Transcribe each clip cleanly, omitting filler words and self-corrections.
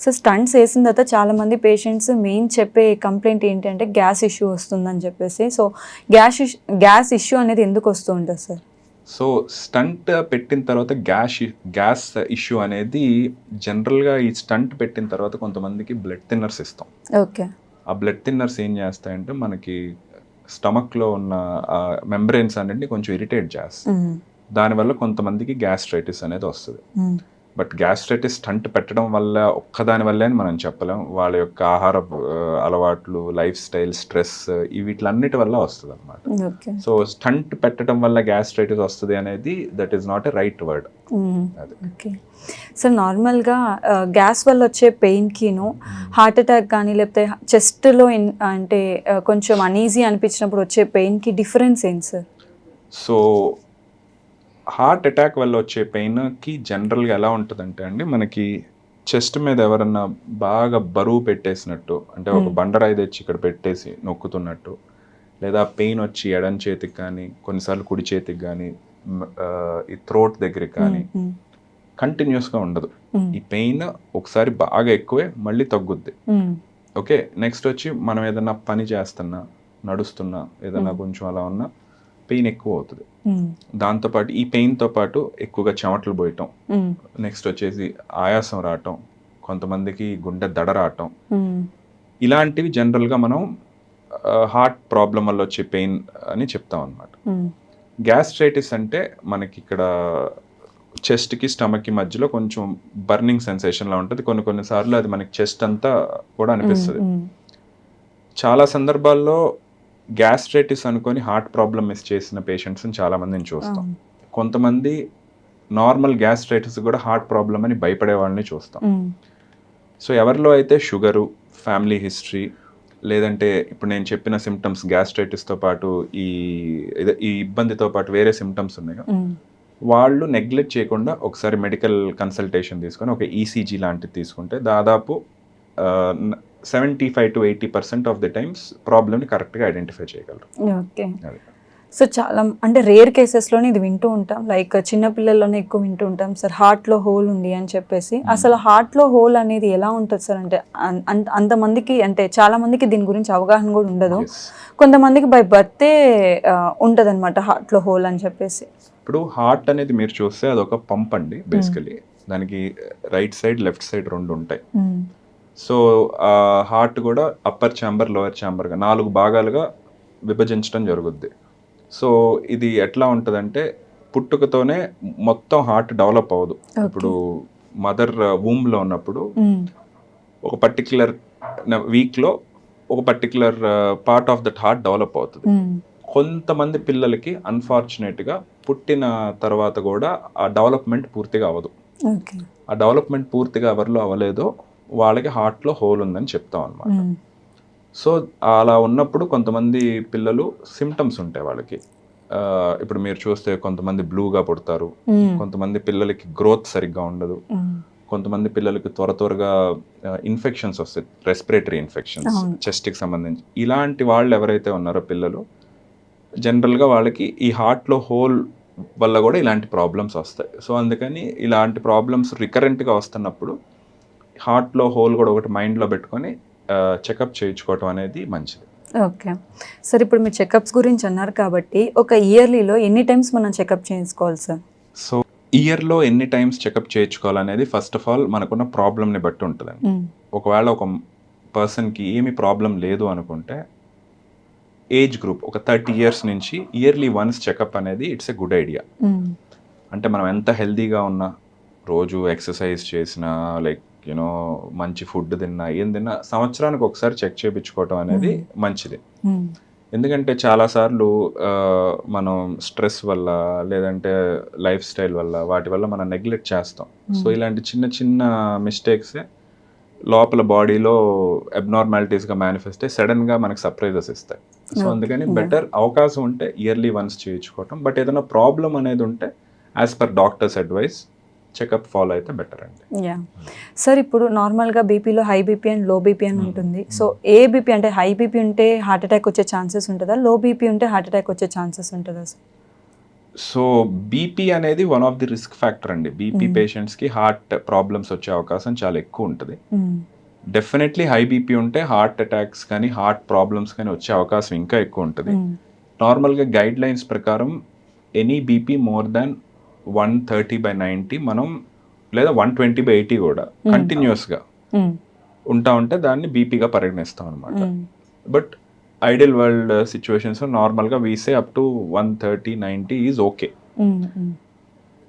So stunts వేసిన తర్వాత చాలామంది పేషెంట్స్ మెయిన్ చెప్పే కంప్లైంట్ ఏంటంటే గ్యాస్ ఇష్యూ వస్తుందని చెప్పేసి. సో గ్యాస్ ఇష్యూ అనేది ఎందుకు వస్తూ ఉంటుంది సార్? సో స్టంట్ పెట్టిన తర్వాత గ్యాస్ ఇష్యూ అనేది జనరల్గా ఈ స్టంట్ పెట్టిన తర్వాత కొంతమందికి బ్లడ్ థిన్నర్స్ ఇస్తాం. ఓకే. ఆ బ్లడ్ థిన్నర్స్ ఏం చేస్తాయంటే మనకి స్టమక్లో ఉన్న మెంబ్రెయిన్స్ అన్నింటినీ కొంచెం ఇరిటేట్ చేస్తాయి. దానివల్ల కొంతమందికి గ్యాస్ట్రైటిస్ అనేది వస్తుంది. బట్ గ్యాస్ట్రైటిస్ స్టంట్ పెట్టడం వల్ల ఒక్కదాని వల్లే అని మనం చెప్పలేం. వాళ్ళ యొక్క ఆహార అలవాట్లు, లైఫ్ స్టైల్, స్ట్రెస్ వీటిలన్నిటి వల్ల వస్తుంది అనమాట. సో స్టంట్ పెట్టడం వల్ల గ్యాస్ట్రైటిస్ వస్తుంది అనేది that is not a right word. Okay. So నార్మల్గా గ్యాస్ వల్ల వచ్చే పెయిన్కిను హార్ట్ అటాక్ కానీ లేకపోతే చెస్ట్లో అంటే కొంచెం అనీజీ అనిపించినప్పుడు వచ్చే పెయిన్కి డిఫరెన్స్ ఏంటి సార్? సో హార్ట్ అటాక్ వల్ల వచ్చే పెయిన్కి జనరల్గా ఎలా ఉంటుందంటే అండి, మనకి చెస్ట్ మీద ఎవరన్నా బాగా బరువు పెట్టేసినట్టు, అంటే ఒక బండరాయి తెచ్చి ఇక్కడ పెట్టేసి నొక్కుతున్నట్టు, లేదా పెయిన్ వచ్చి ఎడం చేతికి కానీ కొన్నిసార్లు కుడి చేతికి కానీ ఈ థ్రోట్ దగ్గరికి కానీ కంటిన్యూస్గా ఉండదు. ఈ పెయిన్ ఒకసారి బాగా ఎక్కువే మళ్ళీ తగ్గుద్ది. ఓకే, నెక్స్ట్ వచ్చి మనం ఏదన్నా పని చేస్తున్నా, నడుస్తున్నా, ఏదన్నా కొంచెం అలా ఉన్నా పెయిన్ ఎక్కువ అవుతుంది. దాంతోపాటు ఈ పెయిన్తో పాటు ఎక్కువగా చెమటలు పోయటం, నెక్స్ట్ వచ్చేసి ఆయాసం రావటం, కొంతమందికి గుండె దడ రావటం, ఇలాంటివి జనరల్గా మనం హార్ట్ ప్రాబ్లం వల్ల వచ్చే పెయిన్ అని చెప్తాం అనమాట. గ్యాస్ట్రైటిస్ అంటే మనకి ఇక్కడ చెస్ట్కి స్టమక్కి మధ్యలో కొంచెం బర్నింగ్ సెన్సేషన్లా ఉంటుంది. కొన్నిసార్లు అది మనకి చెస్ట్ అంతా కూడా అనిపిస్తుంది. చాలా సందర్భాల్లో గ్యాస్ట్రైటిస్ అనుకొని హార్ట్ ప్రాబ్లమ్ మిస్ చేసిన పేషెంట్స్ని చాలామందిని చూస్తాం. కొంతమంది నార్మల్ గ్యాస్ట్రైటిస్ కూడా హార్ట్ ప్రాబ్లమ్ అని భయపడే వాళ్ళని చూస్తాం. సో ఎవరిలో అయితే షుగరు, ఫ్యామిలీ హిస్టరీ, లేదంటే ఇప్పుడు నేను చెప్పిన సిమ్టమ్స్ గ్యాస్ట్రైటిస్తో పాటు ఈ ఇబ్బందితో పాటు వేరే సిమ్టమ్స్ ఉన్నాయో, వాళ్ళు నెగ్లెక్ట్ చేయకుండా ఒకసారి మెడికల్ కన్సల్టేషన్ తీసుకొని ఒక ఈసీజీ లాంటిది తీసుకుంటే దాదాపు 75 to 80% ఆఫ్ ది టైమ్స్ ప్రాబ్లమ్ని కరెక్ట్గా ఐడెంటిఫై చేయగలరు. ఓకే. సో చాలా అంటే రేర్ కేసెస్లోనే ఇది వింటూ ఉంటాం, లైక్ చిన్నపిల్లల్లోనే ఎక్కువ వింటూ ఉంటాం సార్, హార్ట్లో హోల్ ఉంది అని చెప్పేసి. అసలు హార్ట్లో హోల్ అనేది ఎలా ఉంటుంది సార్? అంటే అంతమందికి అంటే చాలా మందికి దీని గురించి అవగాహన కూడా ఉండదు. కొంతమందికి బై బర్తే ఉంటుంది అనమాట హార్ట్లో హోల్ అని చెప్పేసి. ఇప్పుడు హార్ట్ అనేది మీరు చూస్తే అదొక పంప్ అండి బేసికలీ. దానికి రైట్ సైడ్, లెఫ్ట్ సైడ్ రెండు ఉంటాయి. సో హార్ట్ కూడా అప్పర్ ఛాంబర్, లోయర్ ఛాంబర్గా 4 భాగాలుగా విభజించడం జరుగుద్ది. సో ఇది ఎట్లా ఉంటుందంటే పుట్టుకతోనే మొత్తం హార్ట్ డెవలప్ అవ్వదు. ఇప్పుడు మదర్ వూమ్లో ఉన్నప్పుడు ఒక పర్టిక్యులర్ వీక్లో ఒక particular part of that heart develop అవుతుంది. కొంతమంది పిల్లలకి అన్ఫార్చునేట్గా పుట్టిన తర్వాత కూడా ఆ డెవలప్మెంట్ పూర్తిగా అవ్వదు. ఆ డెవలప్మెంట్ పూర్తిగా ఎవరిలో అవ్వలేదో వాళ్ళకి హార్ట్లో హోల్ ఉందని చెప్తాం అనమాట. సో అలా ఉన్నప్పుడు కొంతమంది పిల్లలు సిమ్టమ్స్ ఉంటాయి వాళ్ళకి. ఇప్పుడు మీరు చూస్తే కొంతమంది బ్లూగా పుడతారు, కొంతమంది పిల్లలకి గ్రోత్ సరిగ్గా ఉండదు, కొంతమంది పిల్లలకి త్వరగా ఇన్ఫెక్షన్స్ వస్తాయి, రెస్పిరేటరీ ఇన్ఫెక్షన్స్, చెస్ట్కి సంబంధించి. ఇలాంటి వాళ్ళు ఎవరైతే ఉన్నారో పిల్లలు, జనరల్గా వాళ్ళకి ఈ హార్ట్లో హోల్ వల్ల కూడా ఇలాంటి ప్రాబ్లమ్స్ వస్తాయి. సో అందుకని ఇలాంటి ప్రాబ్లమ్స్ రికరెంట్గా వస్తున్నప్పుడు హార్ట్లో హోల్ కూడా ఒకటి మైండ్లో పెట్టుకొని చెకప్ చేయించుకోవటం అనేది మంచిది. ఓకే సార్, ఇప్పుడు మీరు చెకప్స్ గురించి అన్నారు కాబట్టి ఒక ఇయర్లీలో ఎన్ని టైమ్స్ మనం చెకప్ చేయించుకోవాలి సార్? సో ఇయర్లో ఎన్ని టైమ్స్ చెకప్ చేయించుకోవాలనేది ఫస్ట్ ఆఫ్ ఆల్ మనకున్న ప్రాబ్లమ్ని బట్టి ఉంటుందండి. ఒకవేళ ఒక పర్సన్కి ఏమి ప్రాబ్లం లేదు అనుకుంటే ఏజ్ గ్రూప్ ఒక 30 years నుంచి ఇయర్లీ వన్స్ చెకప్ అనేది ఇట్స్ ఎ గుడ్ ఐడియా. అంటే మనం ఎంత హెల్దీగా ఉన్నా, రోజు ఎక్సర్సైజ్ చేసినా, లైక్ యూనో మంచి ఫుడ్ తిన్నా, ఏం తిన్నా సంవత్సరానికి ఒకసారి చెక్ చేయించుకోవటం అనేది మంచిది. ఎందుకంటే చాలాసార్లు మనం స్ట్రెస్ వల్ల, లేదంటే లైఫ్ స్టైల్ వల్ల, వాటి వల్ల మనం నెగ్లెక్ట్ చేస్తాం. సో ఇలాంటి చిన్న చిన్న మిస్టేక్సే లోపల బాడీలో అబ్నార్మాలిటీస్గా మేనిఫెస్ట్ అయ్యి సడన్గా మనకు సర్ప్రైజెస్ ఇస్తాయి. సో అందుకని బెటర్ అవకాశం ఉంటే ఇయర్లీ వన్స్ చేయించుకోవటం. బట్ ఏదైనా ప్రాబ్లం అనేది ఉంటే as per doctors advice checkup follow అయితే బెటర్ అండి. సార్, ఇప్పుడు నార్మల్గా బీపీలో high BP and low BP అని ఉంటుంది. సో ఏ బీపీ అంటే హై బీపీ ఉంటే హార్ట్ అటాక్ వచ్చే ఛాన్సెస్ ఉంటుందా, లో బీపీ ఉంటే హార్ట్ అటాక్ వచ్చే ఛాన్సెస్ ఉంటుందా సార్? సో బీపీ అనేది one of the risk factor అండి. బీపీ పేషెంట్స్కి హార్ట్ ప్రాబ్లమ్స్ వచ్చే అవకాశం చాలా ఎక్కువ ఉంటుంది. డెఫినెట్లీ హై బీపీ ఉంటే హార్ట్ అటాక్స్ కానీ హార్ట్ ప్రాబ్లమ్స్ కానీ వచ్చే అవకాశం ఇంకా ఎక్కువ ఉంటుంది. నార్మల్గా గైడ్ లైన్స్ ప్రకారం ఎనీ బీపీ మోర్ దాన్ 130/90 మనం లేదా 120/80 కూడా కంటిన్యూస్గా ఉంటా ఉంటే దాన్ని బీపీగా పరిగణిస్తాం అనమాట. బట్ ఐడియల్ వరల్డ్ సిచ్యువేషన్స్ నార్మల్గా వీసే అప్ టు 130/90 ఈజ్ ఓకే.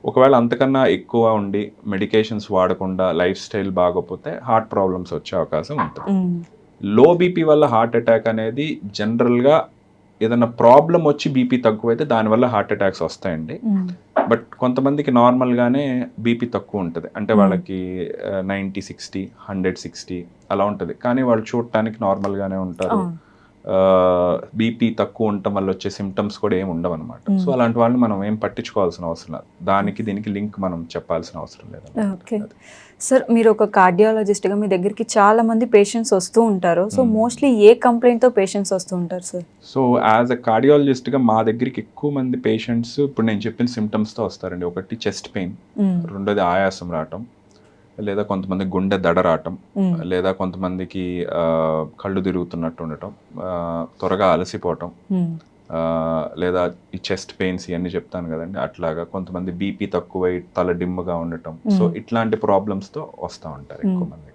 ఒకవేళ అంతకన్నా ఎక్కువ ఉండి మెడికేషన్స్ వాడకుండా లైఫ్ స్టైల్ బాగోపోతే హార్ట్ ప్రాబ్లమ్స్ వచ్చే అవకాశం ఉంటుంది. లో బీపీ వల్ల హార్ట్ అటాక్ అనేది జనరల్గా ఏదైనా ప్రాబ్లం వచ్చి బీపీ తక్కువైతే దానివల్ల హార్ట్ అటాక్స్ వస్తాయండి. బట్ కొంతమందికి నార్మల్గానే బీపీ తక్కువ ఉంటుంది, అంటే వాళ్ళకి 90/60 100/60 అలా ఉంటుంది, కానీ వాళ్ళు చూడటానికి నార్మల్గానే ఉంటారు. బీపీ తక్కువ ఉండటం వల్ల వచ్చే సిమ్టమ్స్ కూడా ఏమి ఉండవు అనమాట. సో అలాంటి వాళ్ళని మనం ఏం పట్టించుకోవాల్సిన అవసరం లేదు, దీనికి లింక్ మనం చెప్పాల్సిన అవసరం లేదు. ఓకే సార్, మీరు ఒక కార్డియాలజిస్ట్గా మీ దగ్గరికి చాలా మంది పేషెంట్స్ వస్తూ ఉంటారు. సో మోస్ట్లీ ఏ కంప్లైంట్తో పేషెంట్స్ వస్తూ ఉంటారు సార్? సో యాజ్ అ కార్డియాలజిస్ట్గా మా దగ్గరికి ఎక్కువ మంది పేషెంట్స్ ఇప్పుడు నేను చెప్పిన సిమ్టమ్స్తో వస్తారండి. ఒకటి చెస్ట్ పెయిన్, రెండోది ఆయాసం రావటం, లేదా కొంతమంది గుండె దడ రావటం, లేదా కొంతమందికి కళ్ళు తిరుగుతున్నట్టు ఉండటం, త్వరగా అలసిపోవటం, లేదా ఈ చెస్ట్ పెయిన్స్ ఇవన్నీ చెప్తాను కదండి అట్లాగా. కొంతమంది బీపీ తక్కువై తల డిమ్గా ఉండటం. సో ఇట్లాంటి ప్రాబ్లమ్స్తో వస్తూ ఉంటారు ఎక్కువ మంది.